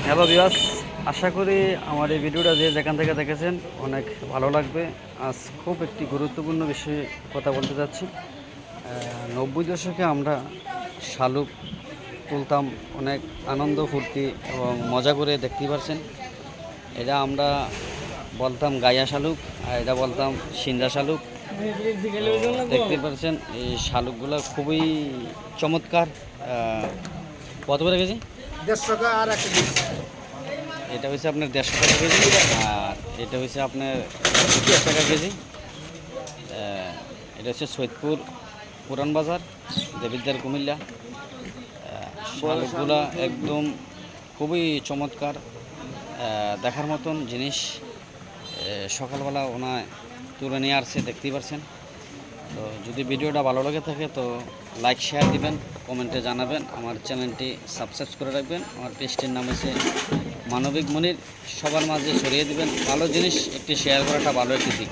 Hello viewers, আশা করি আমার এই ভিডিওটা যে যেখান থেকে দেখেছেন অনেক ভালো লাগবে। আজ খুব একটি গুরুত্বপূর্ণ বিষয়ে কথা বলতে যাচ্ছি। 90 দশকে আমরা শালুক তুলতাম, অনেক আনন্দ ফুর্তি এবং মজা করে, দেখতেই পারছেন। এটা আমরা বলতাম গাইয়া শালুক, আর এটা বলতাম সিন্দা শালুক। দেখতে পাচ্ছেন এই শালুকগুলো খুবই চমৎকার। কত করে কেজি? 150 টাকা আর 1 কেজি। এটা হচ্ছে আপনার 150 টাকা কেজি, আর এটা হচ্ছে আপনার 50 টাকা কেজি। এটা হচ্ছে সৈয়দপুর পুরান বাজার, দেবিদ্দার, কুমিল্লা। শালুকগুলা একদম খুবই চমৎকার, দেখার মতন জিনিস। সকালবেলা ওনায় তুলে নিয়ে আসছে, দেখতেই পারছেন। তো যদি ভিডিওটা ভালো লাগে থাকে তো লাইক শেয়ার দিবেন, কমেন্টে জানাবেন, আমার চ্যানেলটি সাবস্ক্রাইব করে রাখবেন। আমার পেজটির নাম হচ্ছে মানবিক মনির। সবার মাঝে ছড়িয়ে দিবেন। ভালো জিনিস একটি শেয়ার করাটা ভালো একটি দিক।